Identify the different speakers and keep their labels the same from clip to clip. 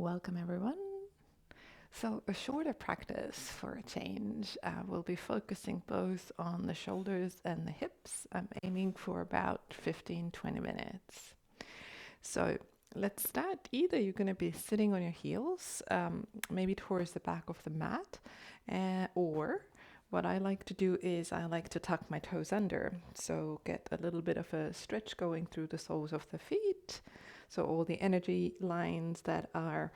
Speaker 1: Welcome everyone. So a shorter practice for a change. We'll be focusing both on the shoulders and the hips. I'm aiming for about 15-20 minutes. So let's start. Either you're going to be sitting on your heels, maybe towards the back of the mat, or what I like to do is I like to tuck my toes under. So get a little bit of a stretch going through the soles of the feet. So all the energy lines that are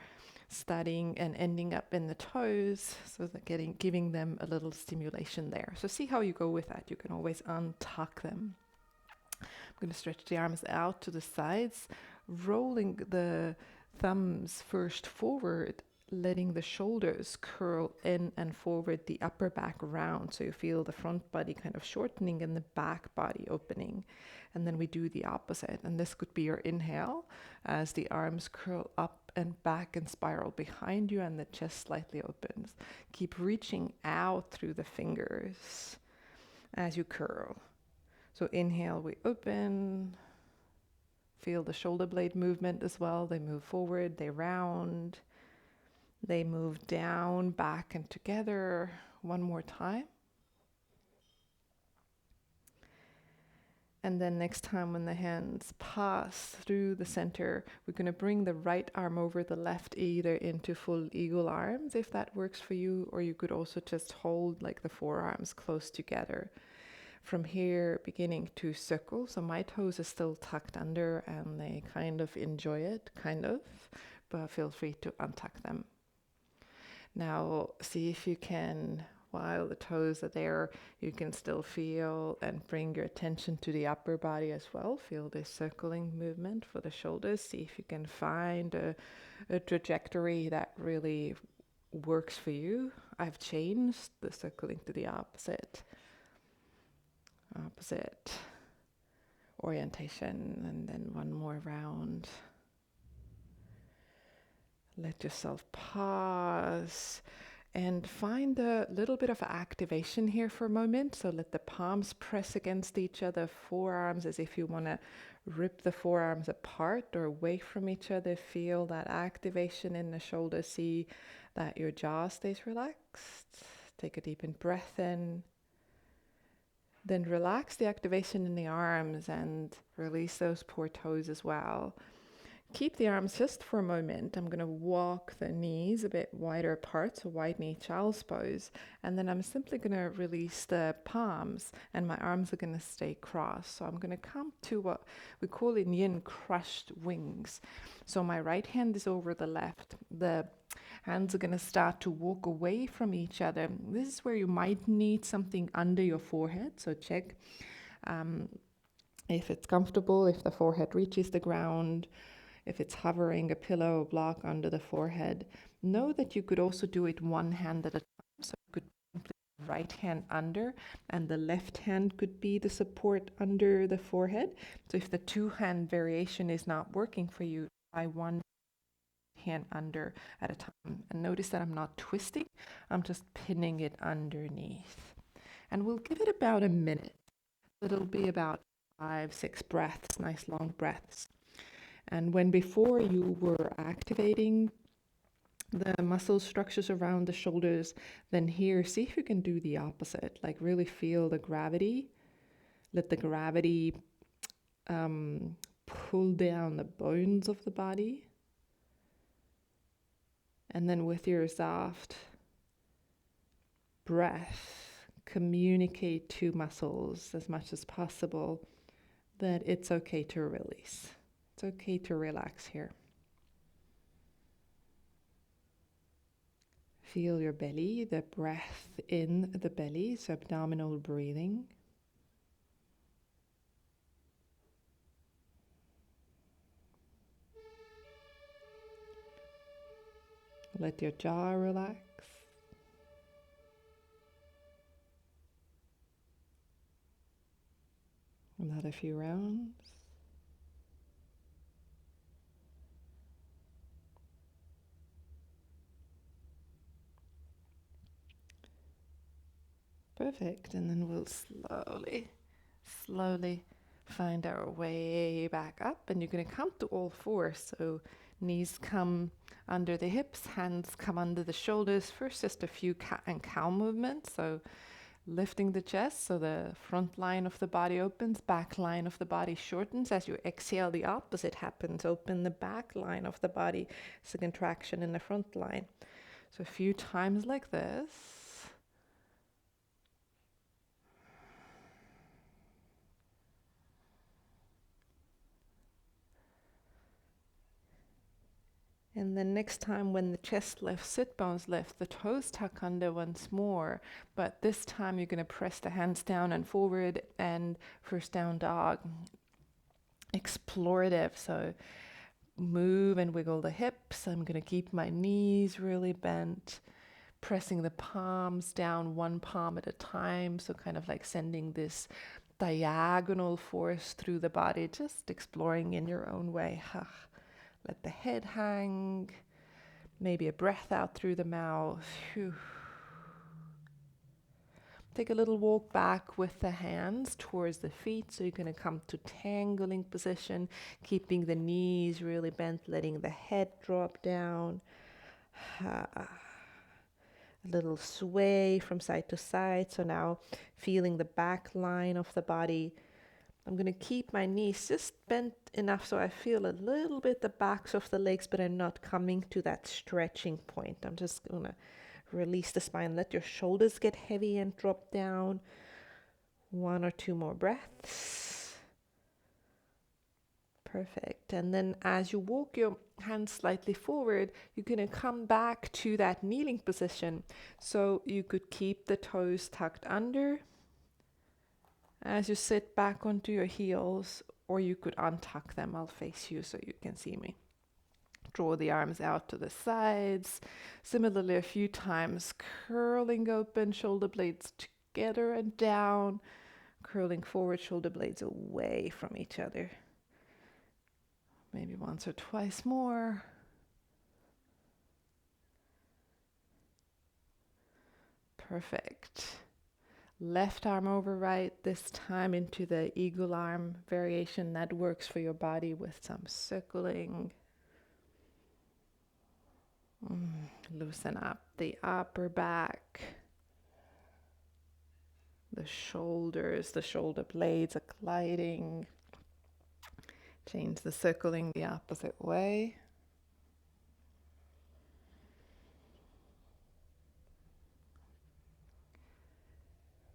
Speaker 1: starting and ending up in the toes, so that giving them a little stimulation there. So see how you go with that. You can always untuck them. I'm going to stretch the arms out to the sides, rolling the thumbs first forward, letting the shoulders curl in and forward, the upper back round, so you feel the front body kind of shortening and the back body opening. And then we do the opposite, and this could be your inhale as the arms curl up and back and spiral behind you and the chest slightly opens. Keep reaching out through the fingers as you curl. So inhale, we open. Feel the shoulder blade movement as well. They move forward, they round. They move down, back, and together. One more time. And then next time when the hands pass through the center, we're going to bring the right arm over the left, either into full eagle arms, if that works for you, or you could also just hold like the forearms close together. From here, beginning to circle. So my toes are still tucked under and they kind of enjoy it, but feel free to untuck them. Now, see if you can, while the toes are there, you can still feel and bring your attention to the upper body as well. Feel this circling movement for the shoulders. See if you can find a trajectory that really works for you. I've changed the circling to the opposite orientation, and then one more round. Let yourself pause and find a little bit of activation here for a moment. So let the palms press against each other, forearms as if you want to rip the forearms apart or away from each other. Feel that activation in the shoulders. See that your jaw stays relaxed. Take a deep breath in. Then relax the activation in the arms and release those poor toes as well. Keep the arms just for a moment. I'm going to walk the knees a bit wider apart, so wide knee child's pose. And then I'm simply going to release the palms and my arms are going to stay crossed. So I'm going to come to what we call in yin crushed wings. So my right hand is over the left. The hands are going to start to walk away from each other. This is where you might need something under your forehead. So check if it's comfortable, if the forehead reaches the ground. If it's hovering, a pillow or block under the forehead. Know that you could also do it one hand at a time. So you could simply put the right hand under and the left hand could be the support under the forehead. So if the two-hand variation is not working for you, try one hand under at a time. And notice that I'm not twisting, I'm just pinning it underneath. And we'll give it about a minute. It'll be about 5-6 breaths, nice long breaths. And when before you were activating the muscle structures around the shoulders, then here, see if you can do the opposite. Like really feel the gravity. Let the gravity pull down the bones of the body. And then with your soft breath, communicate to muscles as much as possible that it's okay to release. It's okay to relax here. Feel your belly, the breath in the belly, so abdominal breathing. Let your jaw relax. Another few rounds. Perfect. And then we'll slowly Find our way back up, and you're going to come to all fours. So knees come under the hips, hands come under the shoulders. First, just a few cat and cow movements. So lifting the chest so the front line of the body opens, back line of the body shortens. As you exhale, the opposite happens. Open the back line of the body. It's a contraction in the front line. So a few times like this. And then next time when the chest lifts, sit bones lift, the toes tuck under once more. But this time you're going to press the hands down and forward, and first down dog. Explorative, so move and wiggle the hips. I'm going to keep my knees really bent, pressing the palms down one palm at a time. So kind of like sending this diagonal force through the body, just exploring in your own way. Let the head hang, maybe a breath out through the mouth. Whew. Take a little walk back with the hands towards the feet. So you're going to come to dangling position, keeping the knees really bent, letting the head drop down. A little sway from side to side. So now feeling the back line of the body. I'm going to keep my knees just bent enough so I feel a little bit the backs of the legs, but I'm not coming to that stretching point. I'm just going to release the spine. Let your shoulders get heavy and drop down. 1 or 2 more breaths. Perfect. And then as you walk your hands slightly forward, you're going to come back to that kneeling position. So you could keep the toes tucked under as you sit back onto your heels, or you could untuck them. I'll face you so you can see me. Draw the arms out to the sides. Similarly, a few times, curling open, shoulder blades together and down, curling forward, shoulder blades away from each other. Maybe once or twice more. Perfect. Left arm over right, this time into the eagle arm variation that works for your body with some circling. Loosen up the upper back, the shoulders, the shoulder blades are gliding. Change the circling the opposite way.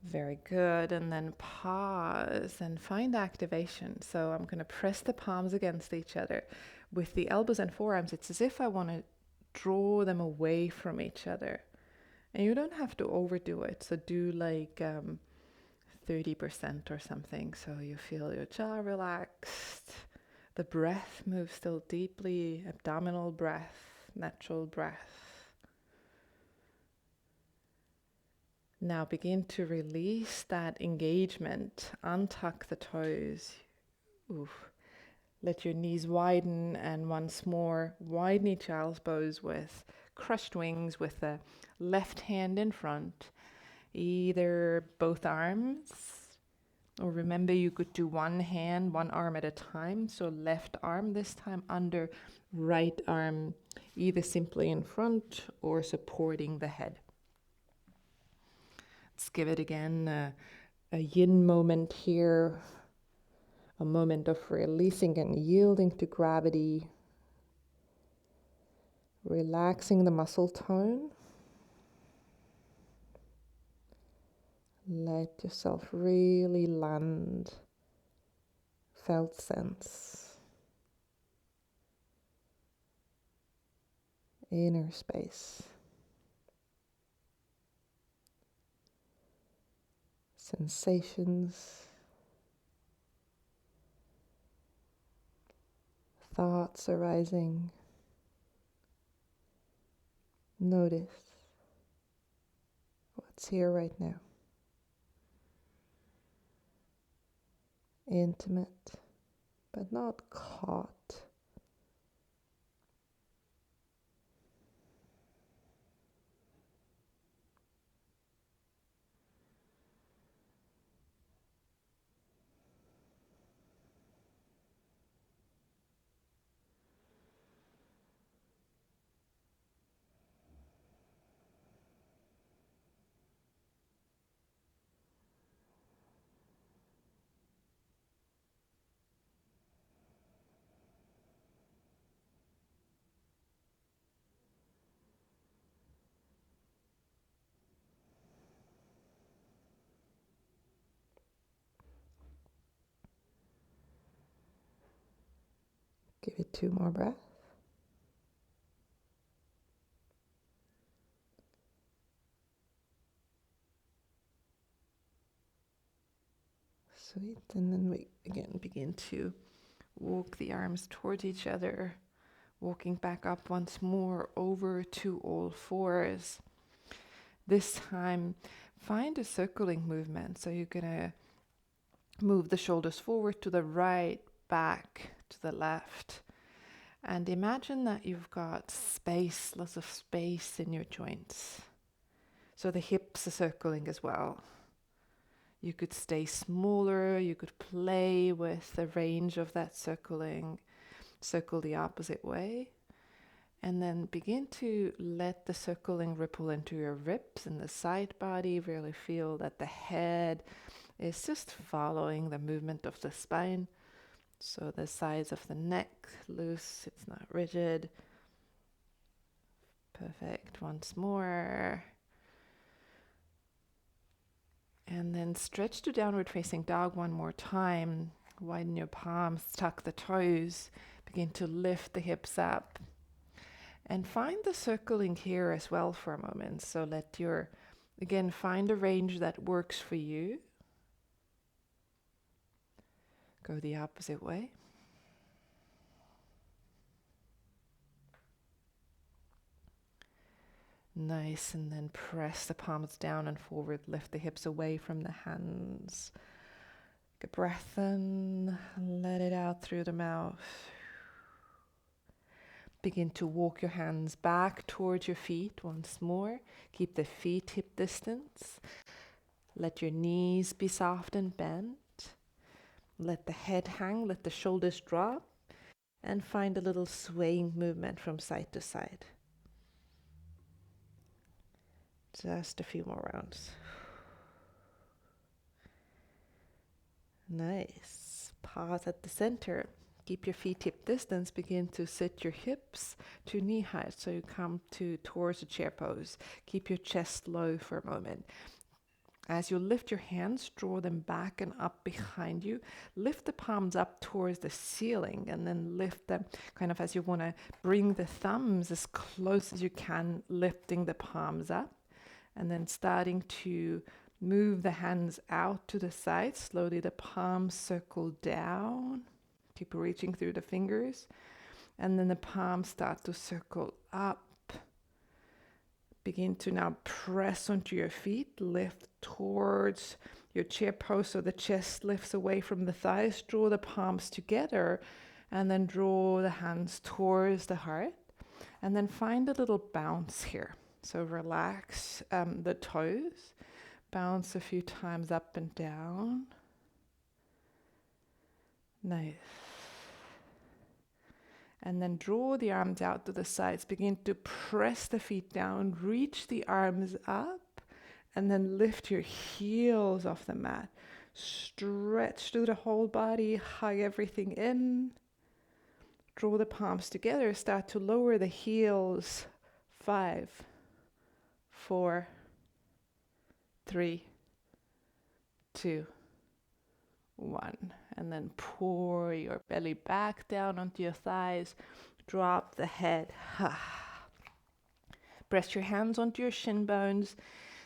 Speaker 1: Very good. And then pause and find activation. So I'm going to press the palms against each other. With the elbows and forearms, it's as if I want to draw them away from each other. And you don't have to overdo it. So do like 30% or something. So you feel your jaw relaxed. The breath moves still deeply. Abdominal breath, natural breath. Now begin to release that engagement. Untuck the toes. Oof. Let your knees widen, and once more widen each elbows with crushed wings with the left hand in front. Either both arms, or remember you could do one hand, one arm at a time. So left arm this time under, right arm either simply in front or supporting the head. Let's give it again a yin moment here, a moment of releasing and yielding to gravity, relaxing the muscle tone. Let yourself really land, felt sense, inner space. Sensations, thoughts arising. Notice what's here right now. Intimate, but not caught. Give it 2 more breaths. Sweet. And then we again begin to walk the arms towards each other, walking back up once more over to all fours. This time, find a circling movement. So you're going to move the shoulders forward to the right, back to the left. And imagine that you've got space, lots of space in your joints. So the hips are circling as well. You could stay smaller, you could play with the range of that circling, circle the opposite way, and then begin to let the circling ripple into your ribs and the side body. Really feel that the head is just following the movement of the spine. So the sides of the neck loose, it's not rigid. Perfect. Once more. And then stretch to downward facing dog one more time. Widen your palms, tuck the toes, begin to lift the hips up. And find the circling here as well for a moment. So again, find a range that works for you. Go the opposite way. Nice, and then press the palms down and forward, lift the hips away from the hands. Take a breath in, let it out through the mouth. Begin to walk your hands back towards your feet once more. Keep the feet hip distance. Let your knees be soft and bent. Let the head hang, let the shoulders drop, and find a little swaying movement from side to side. Just a few more rounds. Nice. Pause at the center. Keep your feet hip distance. Begin to sit your hips to knee height so you come towards a chair pose. Keep your chest low for a moment. As you lift your hands, draw them back and up behind you. Lift the palms up towards the ceiling and then lift them kind of as you want to bring the thumbs as close as you can, lifting the palms up. And then starting to move the hands out to the side. Slowly the palms circle down. Keep reaching through the fingers. And then the palms start to circle up. Begin to now press onto your feet. Lift towards your chair pose so the chest lifts away from the thighs. Draw the palms together. And then draw the hands towards the heart. And then find a little bounce here. So relax the toes, bounce a few times up and down. Nice. And then draw the arms out to the sides. Begin to press the feet down, reach the arms up, and then lift your heels off the mat. Stretch through the whole body, hug everything in. Draw the palms together, start to lower the heels. 5, 4, 3, 2, 1. And then pour your belly back down onto your thighs. Drop the head. Press your hands onto your shin bones.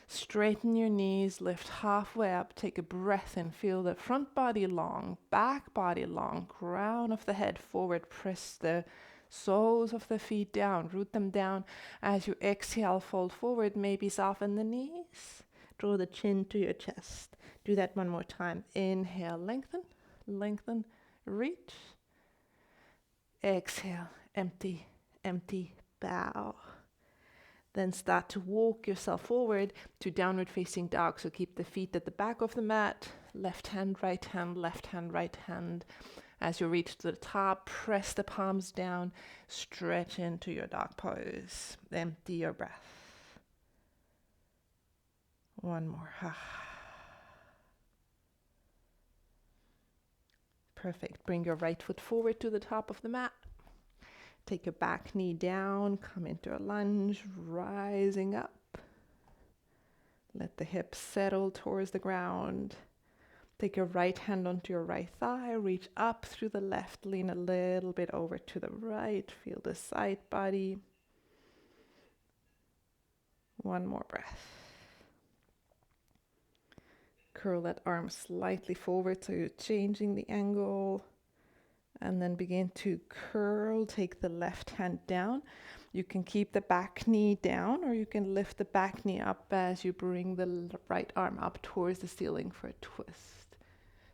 Speaker 1: Straighten your knees. Lift halfway up. Take a breath in. Feel the front body long, back body long, crown of the head forward. Press the soles of the feet down, root them down. As you exhale, fold forward, maybe soften the knees. Draw the chin to your chest. Do that one more time. Inhale, lengthen, lengthen, reach. Exhale, empty, empty, bow. Then start to walk yourself forward to downward facing dog. So keep the feet at the back of the mat. Left hand, right hand, left hand, right hand. As you reach to the top, press the palms down, stretch into your dog pose. Empty your breath. One more. Perfect. Bring your right foot forward to the top of the mat. Take your back knee down, come into a lunge, rising up. Let the hips settle towards the ground. Take your right hand onto your right thigh, reach up through the left, lean a little bit over to the right, feel the side body. One more breath. Curl that arm slightly forward so you're changing the angle. And then begin to curl, take the left hand down. You can keep the back knee down, or you can lift the back knee up as you bring the right arm up towards the ceiling for a twist.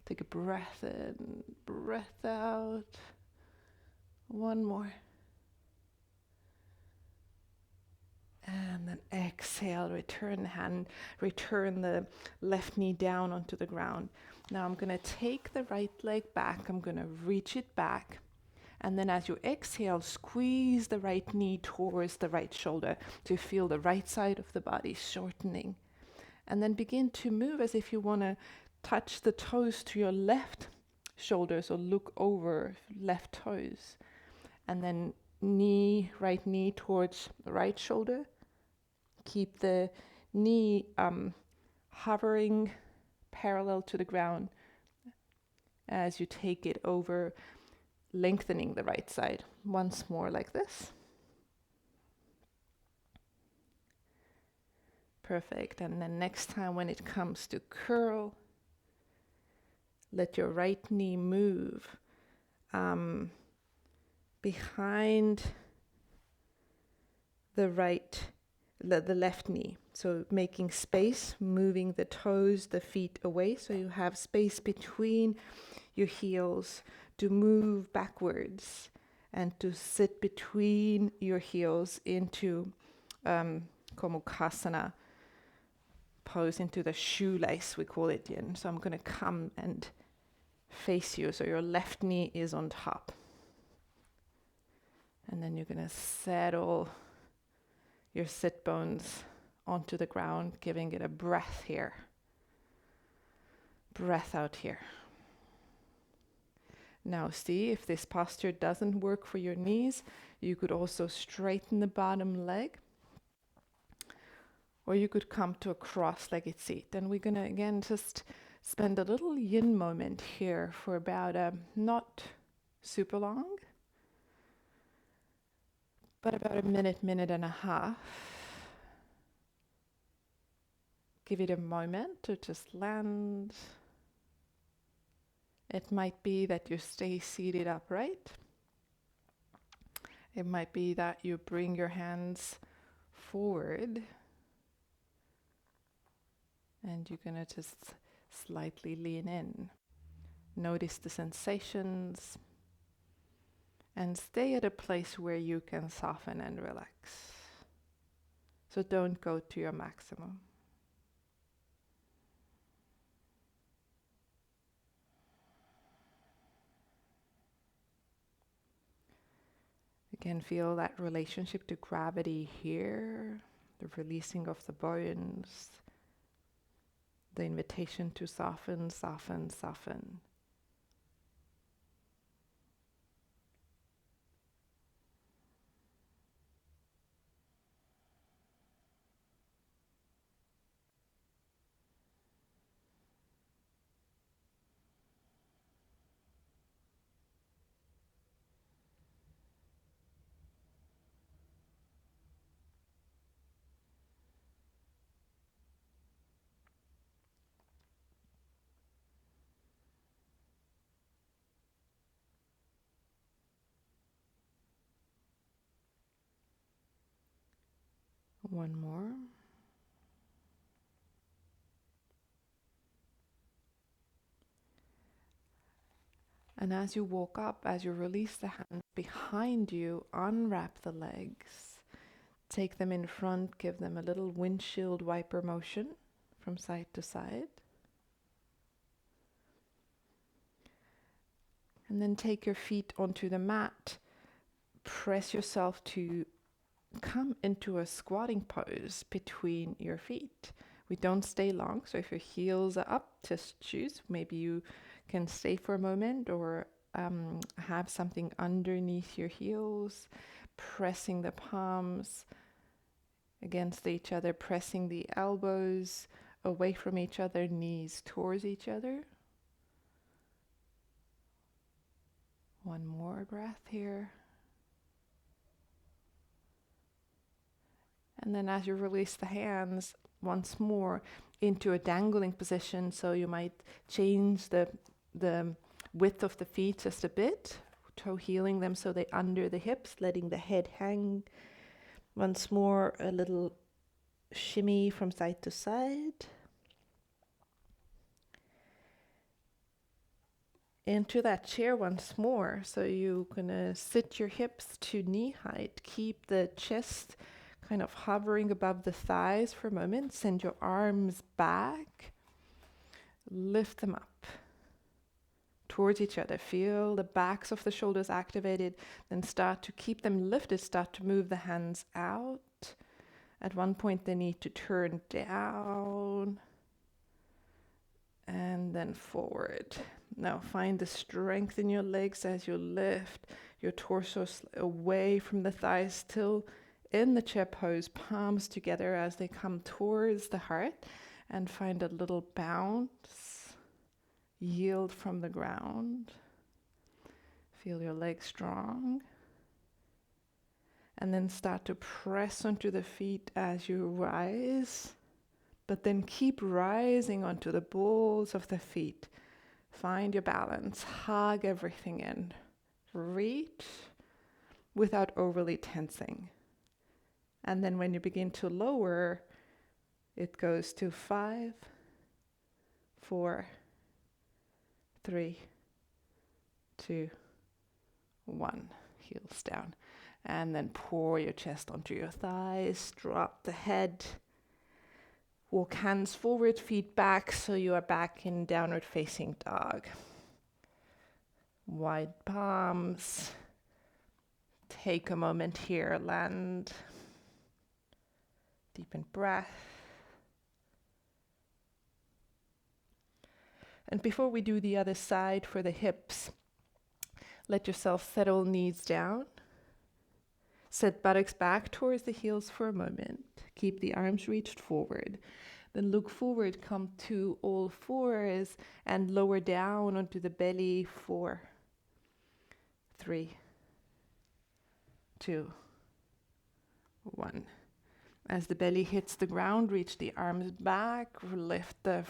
Speaker 1: Take a breath in, breath out. One more. And then exhale, return the left knee down onto the ground. Now I'm going to take the right leg back. I'm going to reach it back. And then as you exhale, squeeze the right knee towards the right shoulder to feel the right side of the body shortening. And then begin to move as if you want to touch the toes to your left shoulder, so look over left toes. And then right knee towards the right shoulder. Keep the knee hovering parallel to the ground as you take it over, lengthening the right side. Once more like this. Perfect. And then next time when it comes to curl, let your right knee move behind the left knee. So making space, moving the toes, the feet away, so you have space between your heels to move backwards and to sit between your heels into gomukhasana pose, into the shoelace, we call it yin. So I'm going to come and face you, so your left knee is on top. And then you're going to settle your sit bones onto the ground, giving it a breath here. Breath out here. Now see, if this posture doesn't work for your knees, you could also straighten the bottom leg. Or you could come to a cross-legged seat. And we're going to, again, just spend a little yin moment here for about not super long, but about a minute and a half. Give it a moment to just land. It might be that you stay seated upright. It might be that you bring your hands forward and you're going to just slightly lean in. Notice the sensations and stay at a place where you can soften and relax. So don't go to your maximum. You can feel that relationship to gravity here, the releasing of the bones, the invitation to soften, soften, soften. One more. And as you walk up, as you release the hands behind you, unwrap the legs. Take them in front, give them a little windshield wiper motion from side to side. And then take your feet onto the mat. Press yourself to come into a squatting pose between your feet. We don't stay long, so if your heels are up, just choose. Maybe you can stay for a moment or have something underneath your heels, pressing the palms against each other, pressing the elbows away from each other, knees towards each other. One more breath here. And then as you release the hands once more into a dangling position, so you might change the width of the feet just a bit, toe heeling them so they under the hips, letting the head hang. Once more, a little shimmy from side to side. Into that chair once more, so you're gonna sit your hips to knee height, keep the chest kind of hovering above the thighs for a moment. Send your arms back. Lift them up towards each other. Feel the backs of the shoulders activated. Then start to keep them lifted. Start to move the hands out. At one point they need to turn down. And then forward. Now find the strength in your legs as you lift your torso away from the thighs, still in the chair pose, palms together as they come towards the heart, and find a little bounce, yield from the ground. Feel your legs strong. And then start to press onto the feet as you rise, but then keep rising onto the balls of the feet. Find your balance, hug everything in. Reach without overly tensing. And then when you begin to lower, it goes to 5, 4, 3, 2, 1. Heels down. And then pour your chest onto your thighs, drop the head. Walk hands forward, feet back, so you are back in downward facing dog. Wide palms. Take a moment here, land. Deepen breath. And before we do the other side for the hips, let yourself settle knees down. Set buttocks back towards the heels for a moment. Keep the arms reached forward. Then look forward, come to all fours and lower down onto the belly. 4, 3, 2, 1. As the belly hits the ground, reach the arms back, lift the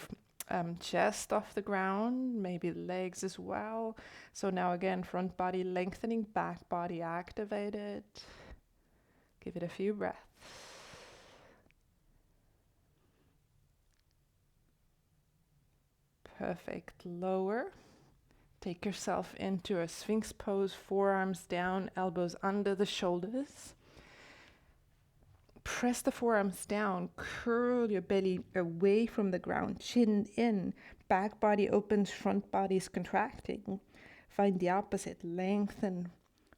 Speaker 1: chest off the ground, maybe legs as well. So now again, front body lengthening, back body activated. Give it a few breaths. Perfect. Lower. Take yourself into a Sphinx pose, forearms down, elbows under the shoulders. Press the forearms down, curl your belly away from the ground, chin in, back body opens, front body is contracting. Find the opposite, lengthen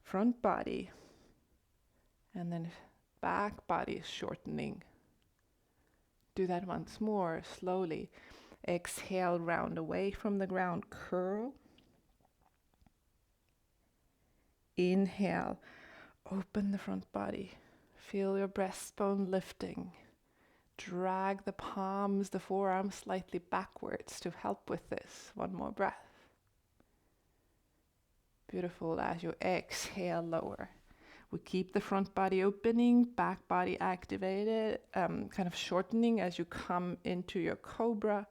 Speaker 1: front body, and then back body is shortening. Do that once more, slowly. Exhale, round away from the ground, curl. Inhale, open the front body. Feel your breastbone lifting. Drag the palms, the forearms slightly backwards to help with this. One more breath. Beautiful. As you exhale, lower. We keep the front body opening, back body activated, kind of shortening as you come into your cobra.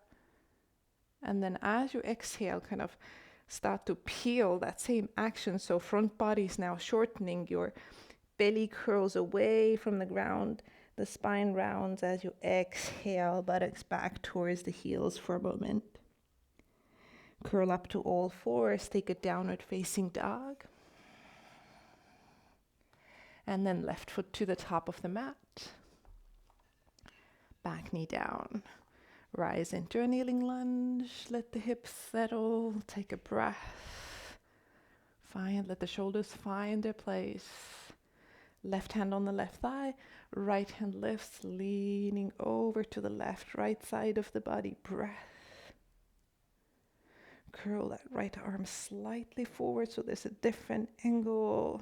Speaker 1: And then as you exhale, kind of start to peel that same action. So front body is now shortening, your belly curls away from the ground, the spine rounds as you exhale, buttocks back towards the heels for a moment. Curl up to all fours, take a downward facing dog. And then left foot to the top of the mat. Back knee down. Rise into a kneeling lunge, let the hips settle, take a breath. Let the shoulders find their place. Left hand on the left thigh, right hand lifts, leaning over to the left, right side of the body, breath. Curl that right arm slightly forward so there's a different angle.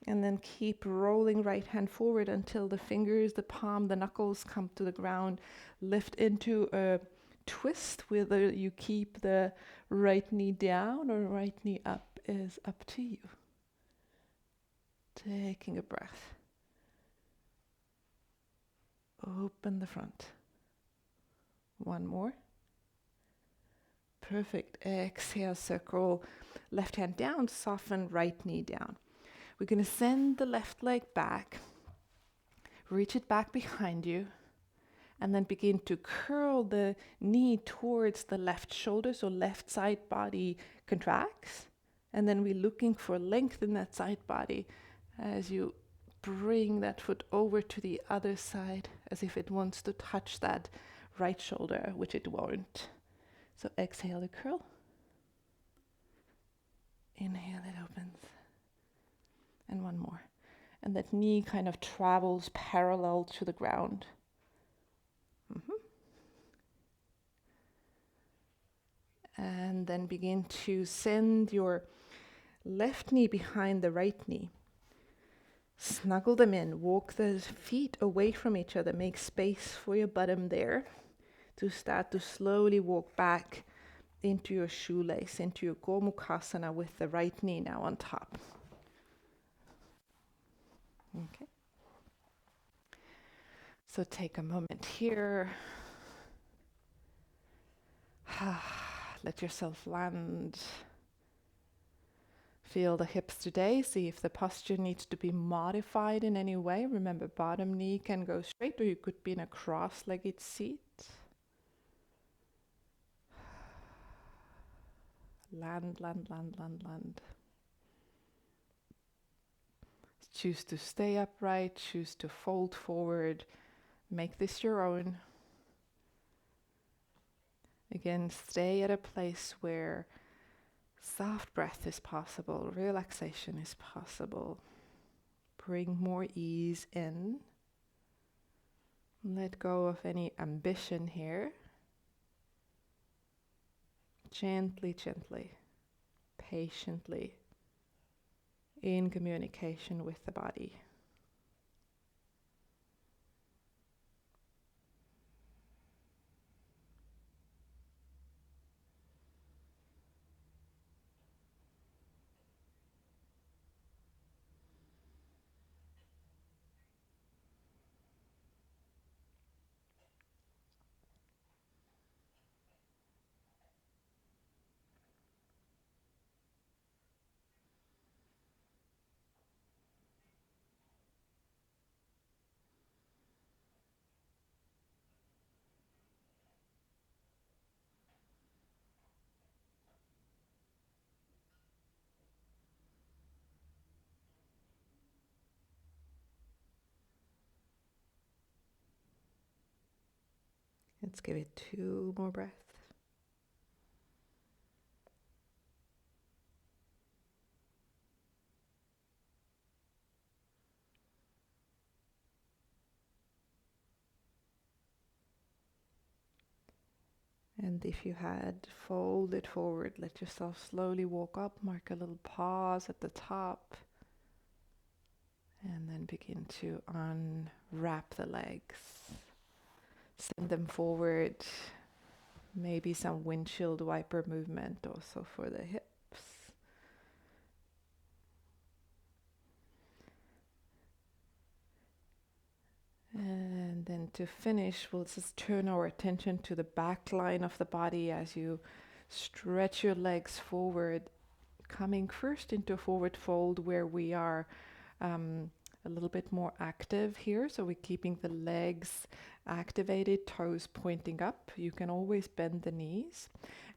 Speaker 1: And then keep rolling right hand forward until the fingers, the palm, the knuckles come to the ground. Lift into a twist. Whether you keep the right knee down or right knee up is up to you. Taking a breath. Open the front. One more. Perfect. Exhale, circle left hand down, soften right knee down. We're going to send the left leg back, reach it back behind you, and then begin to curl the knee towards the left shoulder, so left side body contracts. And then we're looking for length in that side body as you bring that foot over to the other side, as if it wants to touch that right shoulder, which it won't. So exhale the curl. Inhale, it opens. And one more. And that knee kind of travels parallel to the ground. And then begin to send your left knee behind the right knee. Snuggle them in. Walk the feet away from each other. Make space for your bottom there to start to slowly walk back into your shoelace, into your gomukhasana with the right knee now on top. Okay. So take a moment here. Let yourself land. Feel the hips today. See if the posture needs to be modified in any way. Remember, bottom knee can go straight, or you could be in a cross-legged seat. Land, land, land, land, land. Choose to stay upright, choose to fold forward. Make this your own. Again, stay at a place where soft breath is possible, relaxation is possible. Bring more ease in. Let go of any ambition here. Gently, gently, patiently, in communication with the body. Let's give it 2 more breaths. And if you had folded forward, let yourself slowly walk up, mark a little pause at the top, and then begin to unwrap the legs. Send them forward, maybe some windshield wiper movement also for the hips. And then to finish, we'll just turn our attention to the back line of the body as you stretch your legs forward, coming first into a forward fold where we are a little bit more active here. So we're keeping the legs activated, toes pointing up. You can always bend the knees.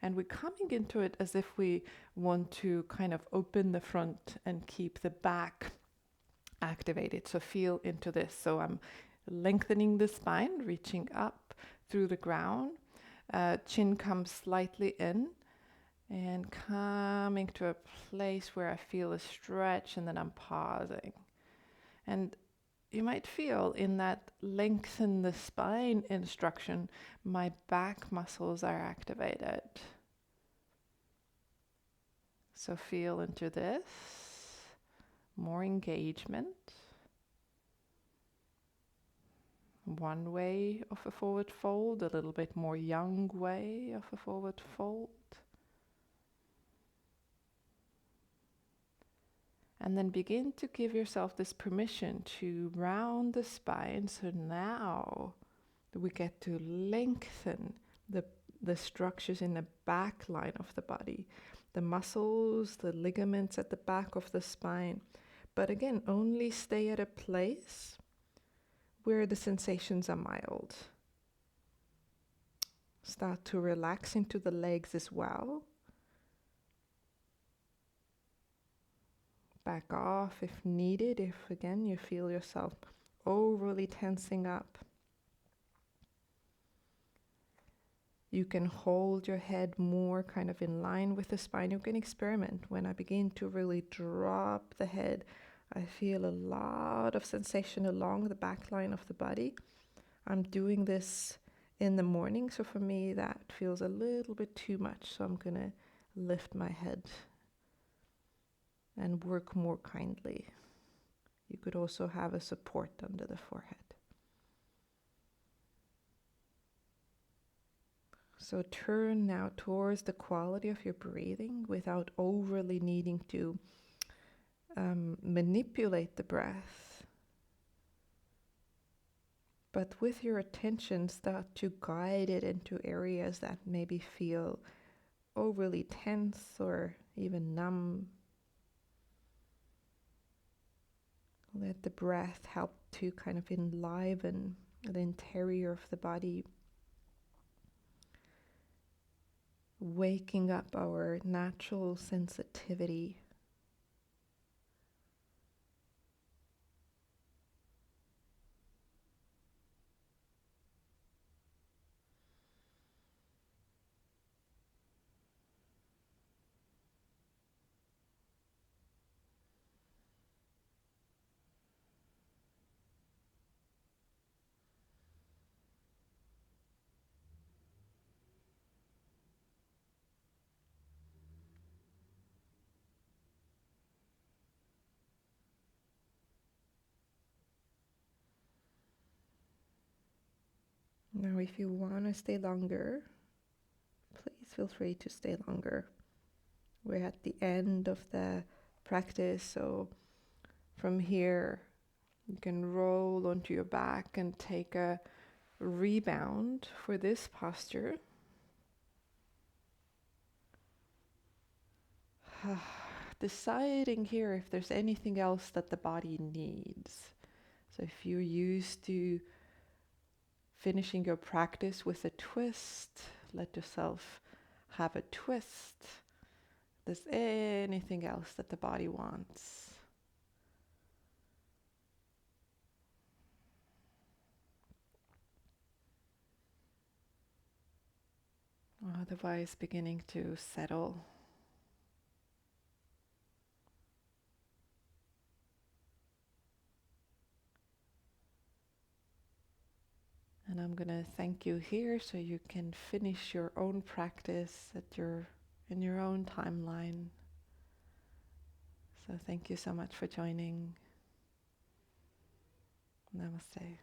Speaker 1: And we're coming into it as if we want to kind of open the front and keep the back activated. So feel into this. So I'm lengthening the spine, reaching up through the ground. Chin comes slightly in and coming to a place where I feel a stretch, and then I'm pausing. And you might feel in that lengthen the spine instruction, my back muscles are activated. So feel into this, more engagement. one way of a forward fold, a little bit more yang way of a forward fold. And then begin to give yourself this permission to round the spine. So now we get to lengthen the structures in the back line of the body, the muscles, the ligaments at the back of the spine. But again, only stay at a place where the sensations are mild. Start to relax into the legs as well. Back off if needed, if again you feel yourself overly tensing up. You can hold your head more kind of in line with the spine. You can experiment. When I begin to really drop the head, I feel a lot of sensation along the back line of the body. I'm doing this in the morning, so for me that feels a little bit too much. So I'm going to lift my head and work more kindly. You could also have a support under the forehead. So turn now towards the quality of your breathing without overly needing to manipulate the breath. But with your attention, start to guide it into areas that maybe feel overly tense or even numb. Let the breath help to kind of enliven the interior of the body, waking up our natural sensitivity. Now, if you want to stay longer, please feel free to stay longer. We're at the end of the practice, so from here you can roll onto your back and take a rebound for this posture. Deciding here if there's anything else that the body needs. So if you're used to finishing your practice with a twist, let yourself have a twist. If there's anything else that the body wants. Otherwise, beginning to settle. And I'm going to thank you here so you can finish your own practice in your own timeline. So thank you so much for joining. Namaste.